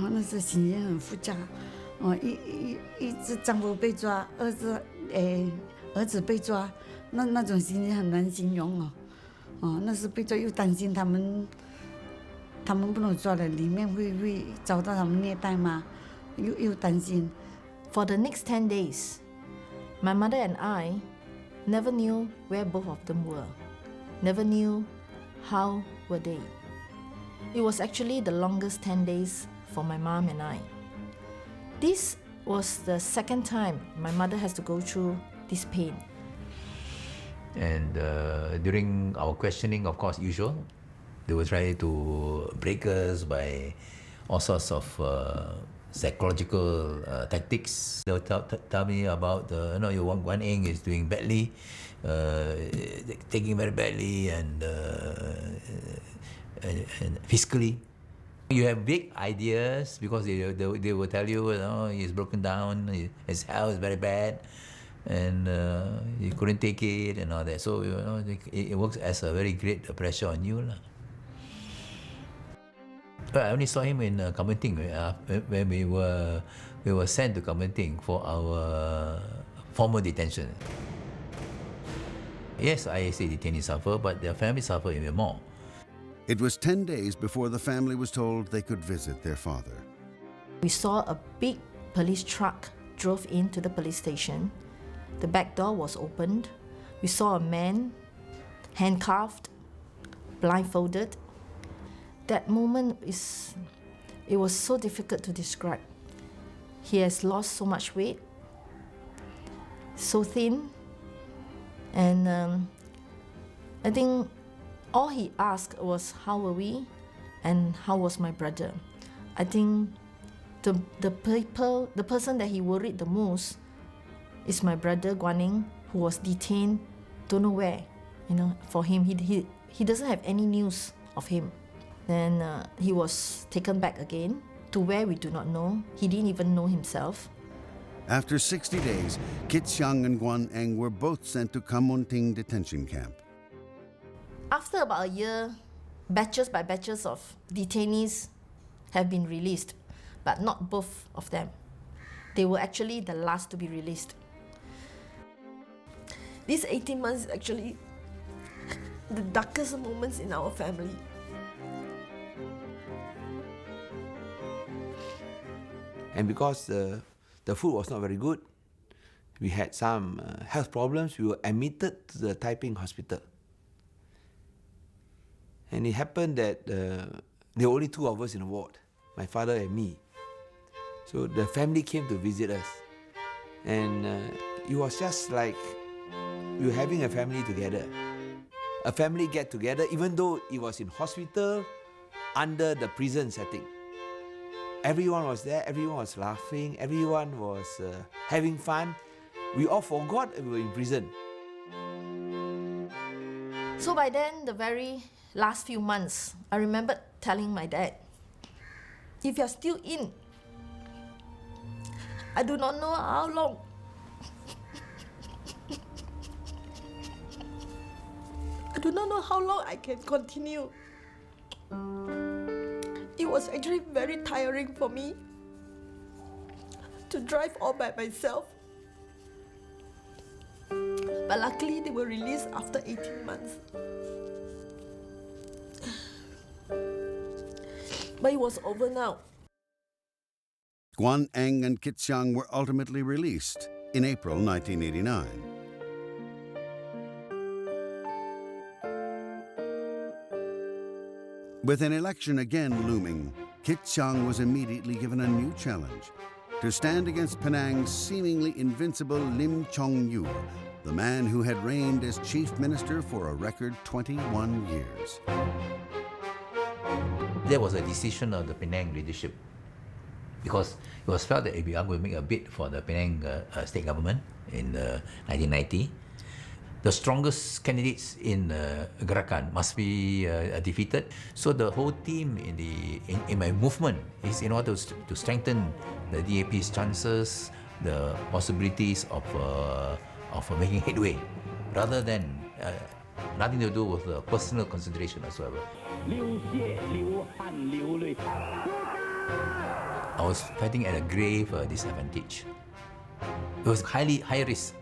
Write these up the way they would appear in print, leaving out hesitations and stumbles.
那时心情很复杂。一直丈夫被抓，儿子被抓，那种心情很难形容那时被抓又担心他们不能抓了，里面会遭到他们虐待吗？又担心。For the next 10 days, my mother and I never knew where both of them were. Never knew how were they. It was actually the longest 10 days for my mom and I. This was the second time my mother has to go through this pain. And during our questioning, of course, usual, they were trying to break us by all sorts of psychological tactics. They would tell me about your one Eng is doing badly, taking very badly, and physically. You have big ideas because they will tell you, he's broken down, his health is very bad, and he couldn't take it and all that. So it works as a very great pressure on you. I only saw him in Kamunting when we were sent to Kamunting for our formal detention. Yes, ISA detainees suffer, but their families suffer even more. It was 10 days before the family was told they could visit their father. We saw a big police truck drove into the police station. The back door was opened. We saw a man handcuffed, blindfolded. That moment it was so difficult to describe. He has lost so much weight, so thin, and I think all he asked was how were we and how was my brother. I think the person that he worried the most is my brother Guaning, who was detained don't know where. For him, he doesn't have any news of him. Then he was taken back again to where we do not know. He didn't even know himself. After 60 days, Kit Siang and Guan Eng were both sent to Kamunting detention camp. After about a year, batches by batches of detainees have been released, but not both of them. They were actually the last to be released. These 18 months is actually the darkest moments in our family. And because the food was not very good, we had some health problems, we were admitted to the Taiping hospital. And it happened that there were only two of us in the ward, my father and me. So the family came to visit us. And it was just like we were having a family together. A family get together, even though it was in hospital, under the prison setting. Everyone was there, everyone was laughing, everyone was having fun. We all forgot we were in prison. So by then, the very last few months, I remembered telling my dad, if you're still in, I do not know how long. I do not know how long I can continue. It was actually very tiring for me to drive all by myself. But luckily, they were released after 18 months. But it was over now. Guan Eng and Kit Siang were ultimately released in April 1989. With an election again looming, Kit Siang was immediately given a new challenge: to stand against Penang's seemingly invincible Lim Chong Yu, the man who had reigned as chief minister for a record 21 years. There was a decision of the Penang leadership because it was felt that if we are going to make a bid for the Penang state government in 1990, the strongest candidates in Gerakan must be defeated. So the whole team in my movement is in order to strengthen the DAP's chances, the possibilities of making headway, rather than nothing to do with personal consideration whatsoever. was fighting at a grave disadvantage. It was high risk.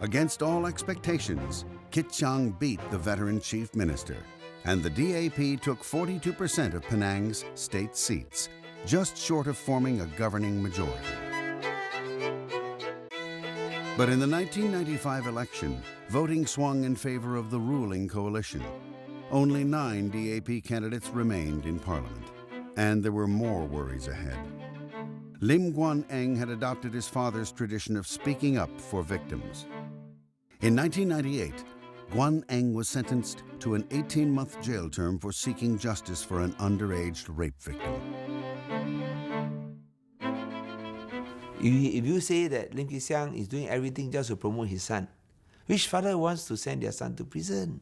Against all expectations, Kit Siang beat the veteran chief minister, and the DAP took 42% of Penang's state seats, just short of forming a governing majority. But in the 1995 election, voting swung in favor of the ruling coalition. Only 9 DAP candidates remained in parliament, and there were more worries ahead. Lim Guan Eng had adopted his father's tradition of speaking up for victims. In 1998, Guan Eng was sentenced to an 18-month jail term for seeking justice for an underage rape victim. If you say that Lim Kit Siang is doing everything just to promote his son, which father wants to send their son to prison?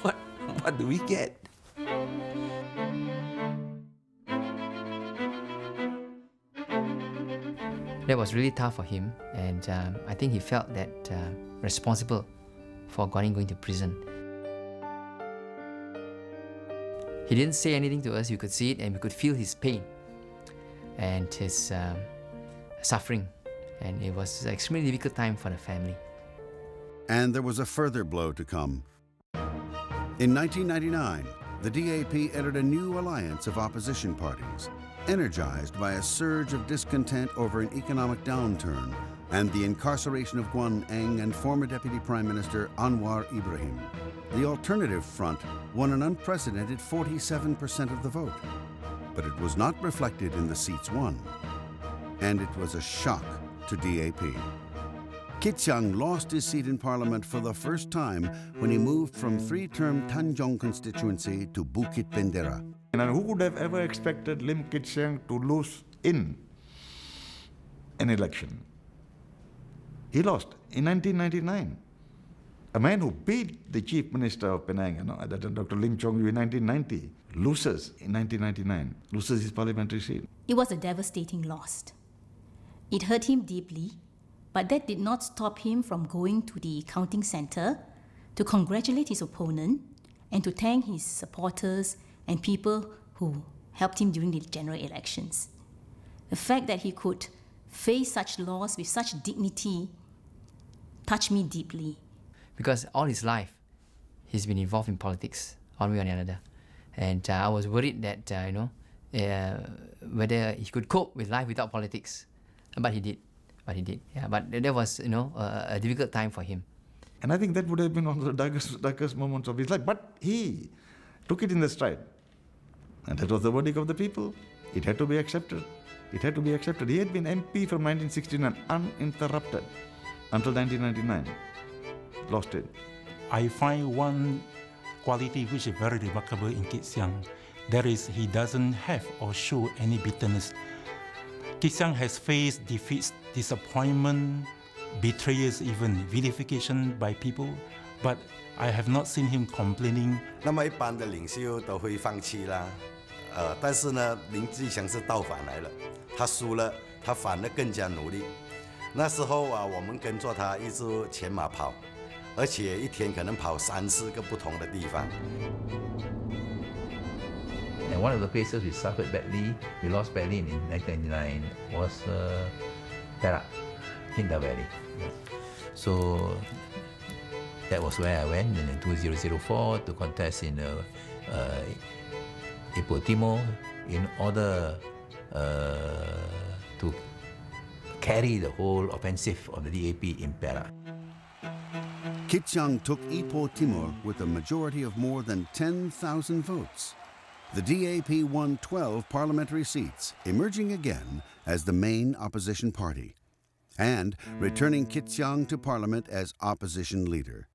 What do we get? That was really tough for him, and I think he felt that responsible for going to prison. He didn't say anything to us. You could see it, and we could feel his pain and his suffering, and it was an extremely difficult time for the family. And there was a further blow to come. In 1999, the DAP entered a new alliance of opposition parties, energized by a surge of discontent over an economic downturn and the incarceration of Guan Eng and former Deputy Prime Minister Anwar Ibrahim. The Alternative Front won an unprecedented 47% of the vote, but it was not reflected in the seats won, and it was a shock to DAP. Kit Siang lost his seat in Parliament for the first time when he moved from 3-term Tanjong constituency to Bukit Bendera. And who would have ever expected Lim Kit Siang to lose in an election? He lost in 1999. A man who beat the Chief Minister of Penang, Dr. Lim Chong Yu in 1990, loses in 1999, loses his parliamentary seat. It was a devastating loss. It hurt him deeply, but that did not stop him from going to the counting centre to congratulate his opponent and to thank his supporters and people who helped him during the general elections. The fact that he could face such loss with such dignity touched me deeply. Because all his life, he's been involved in politics, one way or another. And I was worried that, whether he could cope with life without politics. But he did. Yeah, but that was, a difficult time for him. And I think that would have been one of the darkest moments of his life. But he took it in the stride. And that was the verdict of the people. It had to be accepted. It had to be accepted. He had been MP from 1969 uninterrupted until 1999. Lost it. I find one quality which is very remarkable in Kit Siang. That is, he doesn't have or show any bitterness. Kit Siang has faced defeats, disappointment, betrayals, even vilification by people, but I have not seen him complaining. 那么一般的领袖都会放弃啦，但是呢，林志祥是倒反来了，他输了，他反而更加努力。那时候啊，我们跟着他一直全马跑，而且一天可能跑3、4个不同的地方。 And one of the places we suffered badly, we lost badly in 1999, was Perak, Hinda Valley. So that was where I went in 2004 to contest in Ipoh Timur in order to carry the whole offensive of the DAP in Perak. Kit Siang took Ipoh Timur with a majority of more than 10,000 votes. The DAP won 12 parliamentary seats, emerging again as the main opposition party, and returning Kit Siang to parliament as opposition leader.